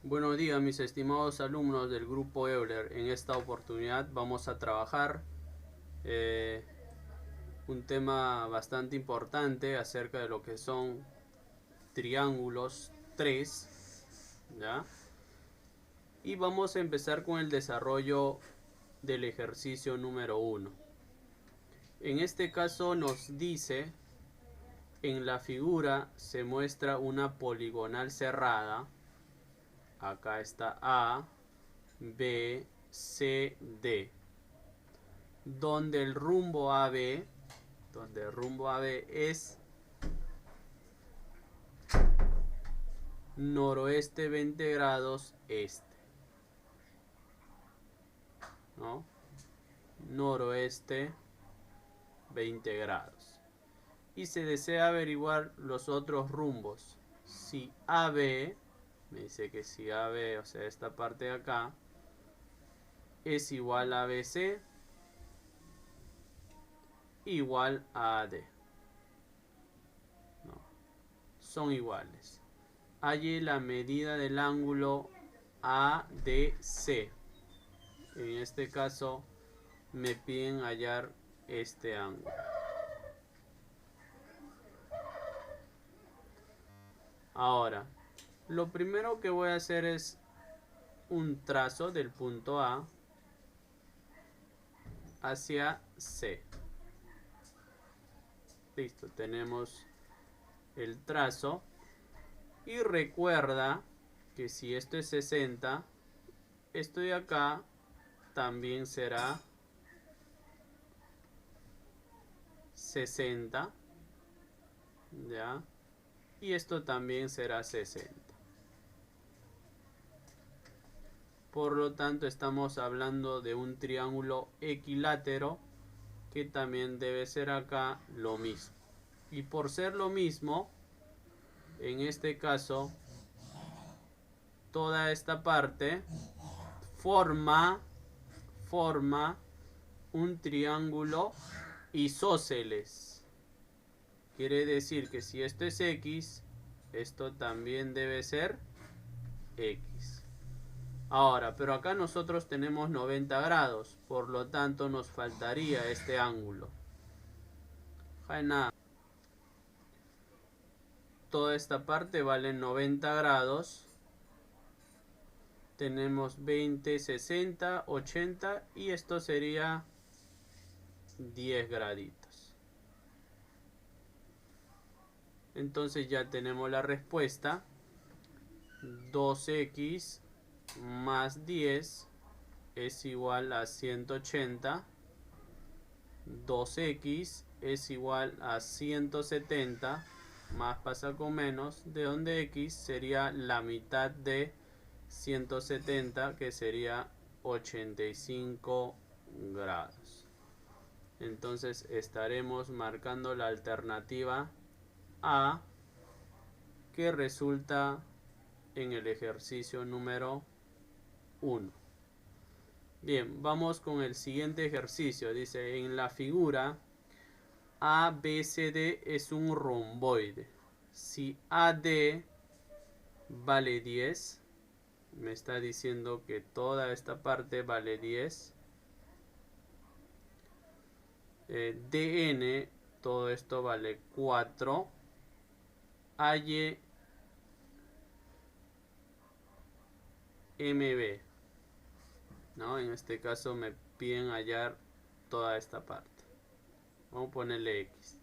Buenos días, mis estimados alumnos del grupo Euler. En esta oportunidad vamos a trabajar eh, un tema bastante importante acerca de lo que son triángulos 3, ¿ya? Y vamos a empezar con el desarrollo del ejercicio número 1. En este caso nos dice, en la figura se muestra una poligonal cerrada. Acá está A, B, C, D. Donde el rumbo AB, es noroeste 20 grados este, ¿no? Noroeste 20 grados. Y se desea averiguar los otros rumbos. Si AB, me dice que si AB, o sea, esta parte de acá, es igual a ABC, igual a AD. No, son iguales. Halle la medida del ángulo ADC. En este caso me piden hallar este ángulo. Ahora, lo primero que voy a hacer es un trazo del punto A hacia C. Listo, tenemos el trazo. Y recuerda que si esto es 60, esto de acá también será 60, ¿ya? Y esto también será 60. Por lo tanto, estamos hablando de un triángulo equilátero que también debe ser acá lo mismo. Y por ser lo mismo, en este caso, toda esta parte forma un triángulo isósceles. Quiere decir que si esto es X, esto también debe ser X. Ahora, pero acá nosotros tenemos 90 grados, por lo tanto nos faltaría este ángulo. Toda esta parte vale 90 grados. Tenemos 20, 60, 80 y esto sería 10 graditos. Entonces ya tenemos la respuesta. 2x más 10 es igual a 180. 2x es igual a 170. Más pasa con menos, de donde x sería la mitad de 170, que sería 85 grados. Entonces estaremos marcando la alternativa A, que resulta en el ejercicio número 1. Bien, vamos con el siguiente ejercicio. Dice, en la figura ABCD es un romboide. Si AD vale 10, me está diciendo que toda esta parte vale 10. DN, todo esto vale 4. Halle MB, ¿no? En este caso me piden hallar toda esta parte. Vamos a ponerle X.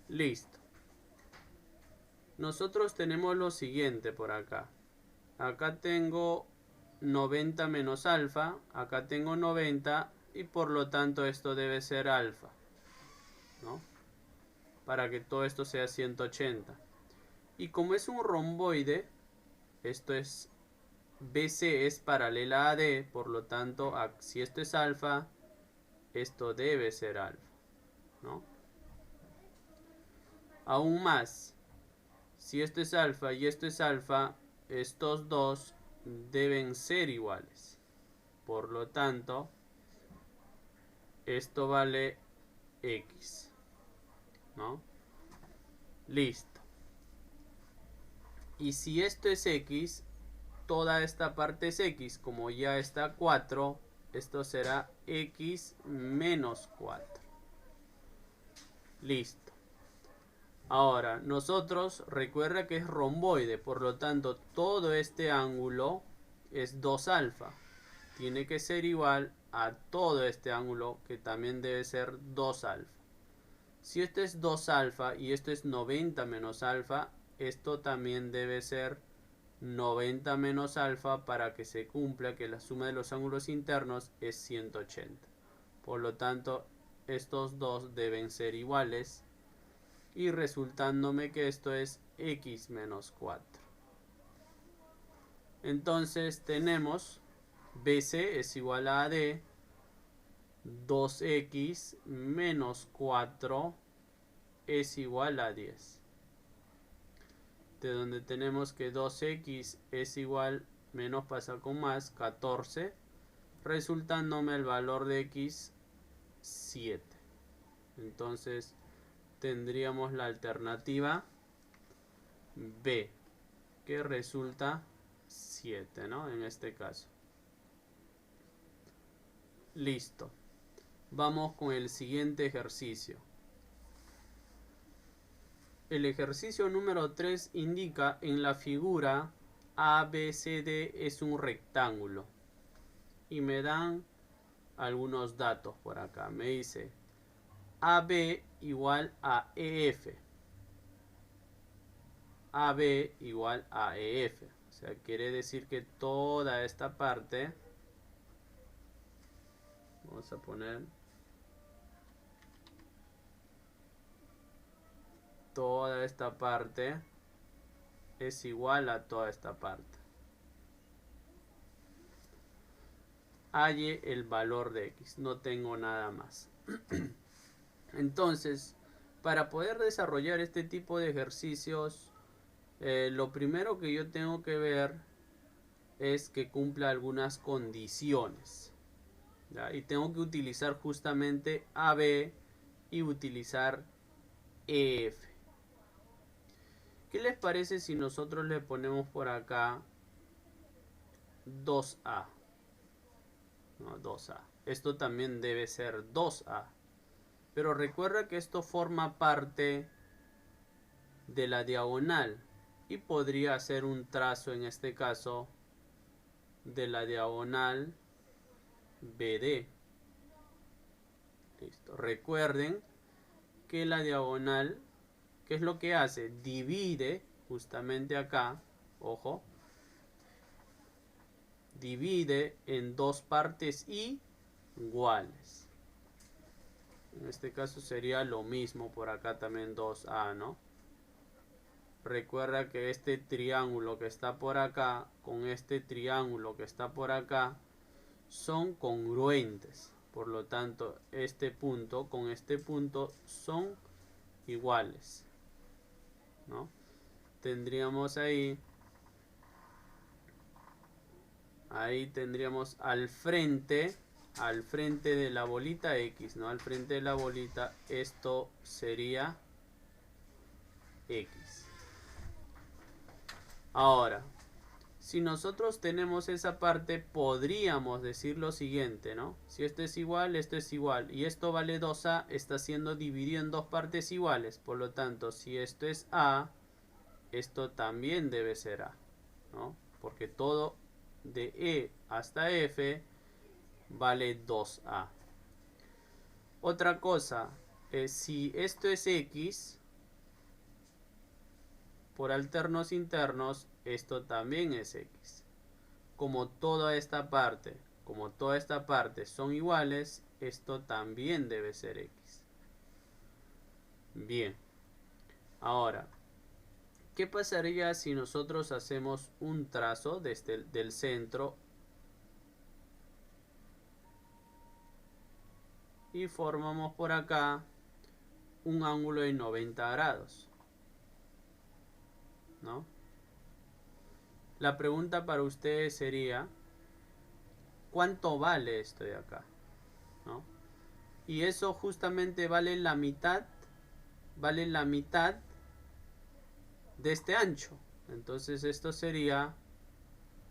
Listo. Nosotros tenemos lo siguiente por acá. Acá tengo 90 menos alfa. Acá tengo 90. Y por lo tanto esto debe ser alfa, ¿no? Para que todo esto sea 180. Y como es un romboide, esto es BC es paralela a AD, por lo tanto, si esto es alfa, esto debe ser alfa, ¿no? Aún más, si esto es alfa y esto es alfa, estos dos deben ser iguales. Por lo tanto, esto vale X, ¿no? Listo. Y si esto es X, toda esta parte es x, como ya está 4, esto será x menos 4. Listo. Ahora, nosotros, recuerda que es romboide, por lo tanto, todo este ángulo es 2 alfa. Tiene que ser igual a todo este ángulo, que también debe ser 2 alfa. Si esto es 2 alfa y esto es 90 menos alfa, esto también debe ser 90 menos alfa para que se cumpla que la suma de los ángulos internos es 180. Por lo tanto, estos dos deben ser iguales y resultándome que esto es x menos 4. Entonces tenemos BC es igual a AD, 2x menos 4 es igual a 10. De donde tenemos que 2x es igual, menos pasa con más, 14, resultándome el valor de x 7. Entonces tendríamos la alternativa B, que resulta 7, ¿no? En este caso. Listo. Vamos con el siguiente ejercicio. El ejercicio número 3 indica en la figura ABCD es un rectángulo. Y me dan algunos datos por acá. Me dice AB igual a EF. AB igual a EF. O sea, quiere decir que toda esta parte, vamos a poner, toda esta parte es igual a toda esta parte. Halle el valor de x, no tengo nada más. Entonces, para poder desarrollar este tipo de ejercicios, lo primero que yo tengo que ver es que cumpla algunas condiciones, ¿ya? Y tengo que utilizar justamente AB y utilizar EF. ¿Qué les parece si nosotros le ponemos por acá 2A? No, 2A. Esto también debe ser 2A. Pero recuerda que esto forma parte de la diagonal. Y podría hacer un trazo en este caso de la diagonal BD. Listo. Recuerden que la diagonal, ¿qué es lo que hace? Divide justamente acá, ojo, divide en dos partes iguales. En este caso sería lo mismo, por acá también 2A, ¿no? Recuerda que este triángulo que está por acá con este triángulo que está por acá son congruentes. Por lo tanto, este punto con este punto son iguales, ¿no? Tendríamos ahí tendríamos al frente de la bolita X, ¿no? Al frente de la bolita esto sería X. Ahora, si nosotros tenemos esa parte, podríamos decir lo siguiente, ¿no? Si esto es igual, esto es igual. Y esto vale 2A, está siendo dividido en dos partes iguales. Por lo tanto, si esto es A, esto también debe ser A, ¿no? Porque todo de E hasta F vale 2A. Otra cosa, si esto es X, por alternos internos, esto también es X. Como toda esta parte son iguales, esto también debe ser X. Bien. Ahora, ¿qué pasaría si nosotros hacemos un trazo desde del centro y formamos por acá un ángulo de 90 grados? ¿No? La pregunta para ustedes sería, ¿cuánto vale esto de acá? ¿No? Y eso justamente vale la mitad de este ancho. Entonces esto sería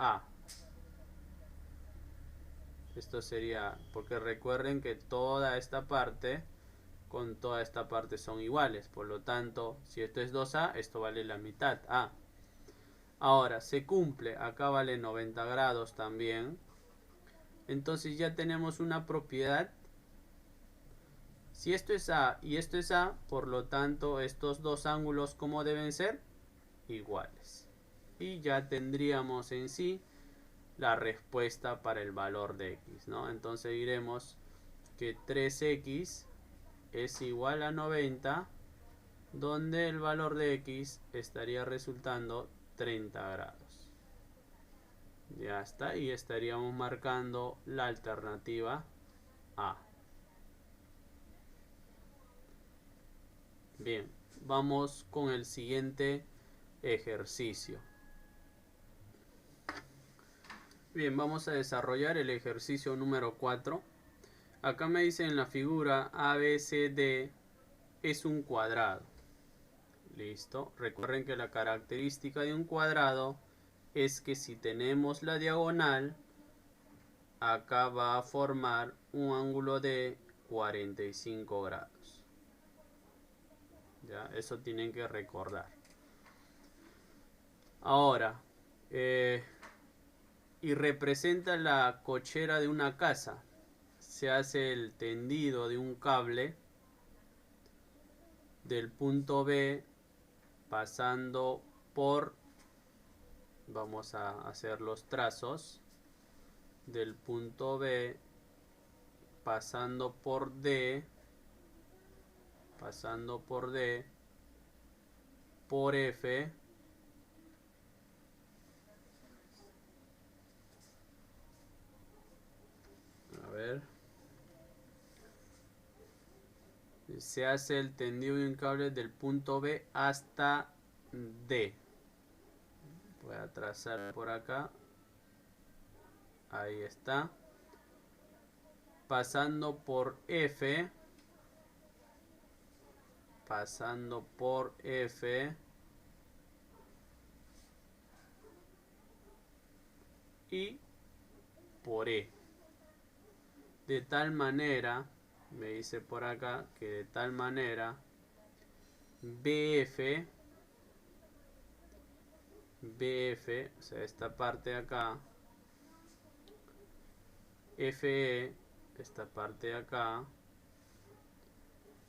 A. Esto sería, porque recuerden que toda esta parte con toda esta parte son iguales. Por lo tanto, si esto es 2A, esto vale la mitad A. Ahora, se cumple. Acá vale 90 grados también. Entonces ya tenemos una propiedad. Si esto es A y esto es A, por lo tanto, estos dos ángulos, ¿cómo deben ser? Iguales. Y ya tendríamos en sí la respuesta para el valor de X, ¿no? Entonces diremos que 3X es igual a 90, donde el valor de X estaría resultando 30 grados. Ya está, y estaríamos marcando la alternativa A. Bien, vamos con el siguiente ejercicio. Bien, vamos a desarrollar el ejercicio número 4. Acá me dice en la figura ABCD es un cuadrado. Listo. Recuerden que la característica de un cuadrado es que si tenemos la diagonal, acá va a formar un ángulo de 45 grados. Ya, eso tienen que recordar. Ahora, y representa la cochera de una casa. Se hace el tendido de un cable del punto B pasando por, vamos a hacer los trazos, del punto B pasando por D, por F, a ver, se hace el tendido de un cable del punto B hasta D. Voy a trazar por acá, ahí está, pasando por F, y por E. De tal manera, me dice por acá, que de tal manera BF, o sea, esta parte de acá, FE, esta parte de acá,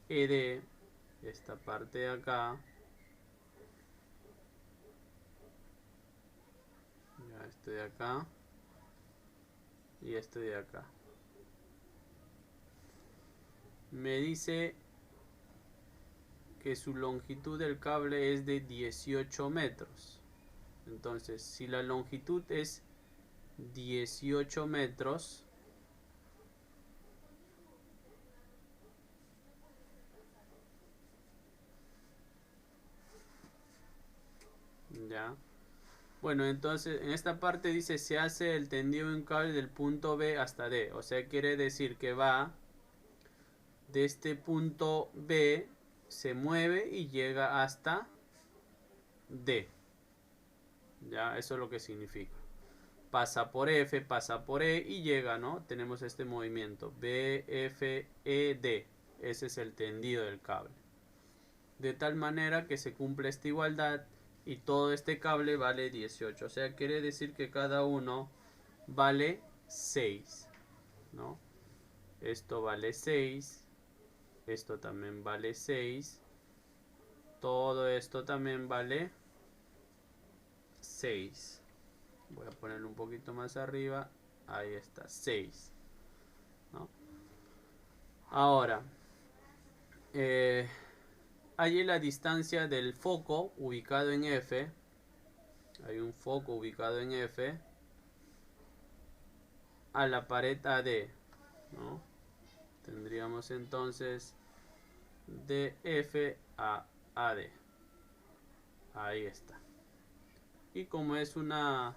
ED, esta parte de acá, ya esto de acá, y esto de acá. Me dice que su longitud del cable es de 18 metros. Entonces, si la longitud es 18 metros, ya. Bueno, entonces en esta parte dice se hace el tendido de un cable del punto B hasta D. O sea, quiere decir que va de este punto B, se mueve y llega hasta D. Ya, eso es lo que significa. Pasa por F, pasa por E y llega, ¿no? Tenemos este movimiento. B, F, E, D. Ese es el tendido del cable. De tal manera que se cumple esta igualdad y todo este cable vale 18. O sea, quiere decir que cada uno vale 6, ¿no? Esto vale 6. Esto también vale 6. Todo esto también vale 6. Voy a ponerlo un poquito más arriba. Ahí está, 6, ¿no? Ahora, hay la distancia del foco ubicado en F. Hay un foco ubicado en F a la pared AD, ¿no? Tendríamos entonces de F a AD. Ahí está. Y como es una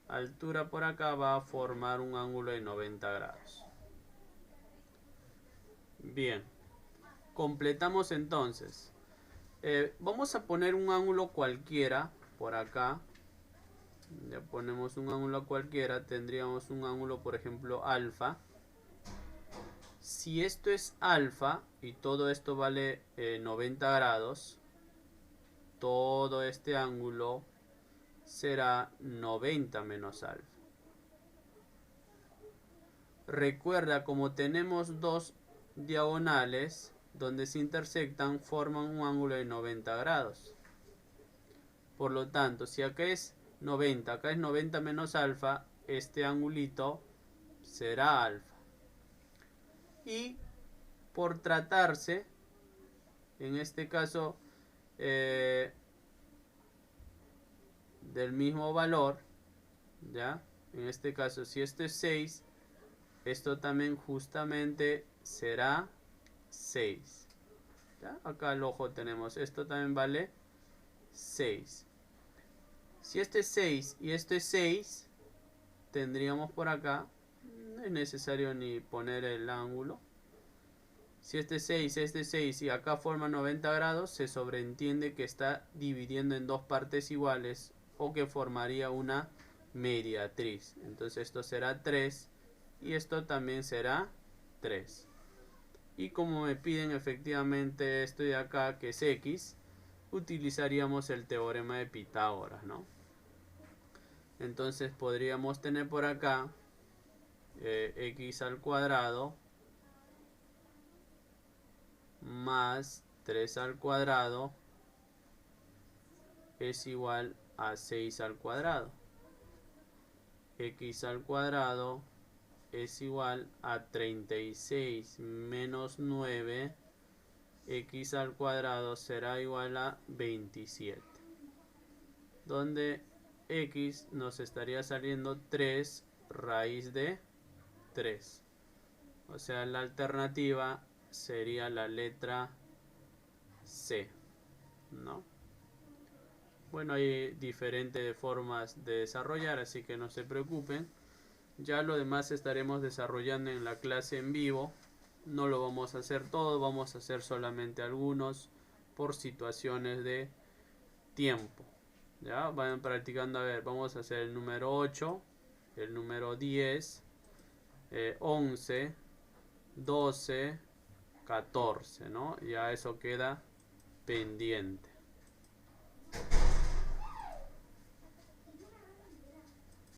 altura por acá, va a formar un ángulo de 90 grados. Bien. Completamos entonces. Vamos a poner un ángulo cualquiera por acá. Ya ponemos un ángulo cualquiera, tendríamos un ángulo, por ejemplo, alfa. Si esto es alfa y todo esto vale 90 grados, todo este ángulo será 90 menos alfa. Recuerda, como tenemos dos diagonales donde se intersectan, forman un ángulo de 90 grados. Por lo tanto, si acá es 90, acá es 90 menos alfa, este angulito será alfa. Y por tratarse, en este caso, del mismo valor, ¿ya? En este caso, si esto es 6, esto también justamente será 6. ¿Ya? Acá al ojo tenemos, esto también vale 6. Si este es 6 y esto es 6, tendríamos por acá, no es necesario ni poner el ángulo. Si este es 6 y acá forma 90 grados, se sobreentiende que está dividiendo en dos partes iguales o que formaría una mediatriz. Entonces esto será 3 y esto también será 3. Y como me piden efectivamente esto de acá, que es x, utilizaríamos el teorema de Pitágoras, ¿no? Entonces podríamos tener por acá x al cuadrado más 3 al cuadrado es igual a 6 al cuadrado. X al cuadrado es igual a 36 menos 9. X al cuadrado será igual a 27. Donde x nos estaría saliendo 3 raíz de 3. O sea, la alternativa sería la letra C, ¿no? Bueno, hay diferentes formas de desarrollar, así que no se preocupen. Ya lo demás estaremos desarrollando en la clase en vivo. No lo vamos a hacer todo, vamos a hacer solamente algunos por situaciones de tiempo. Ya, vayan practicando. A ver, vamos a hacer el número 8, el número 10, 11, 12, 14, ¿no? Ya eso queda pendiente.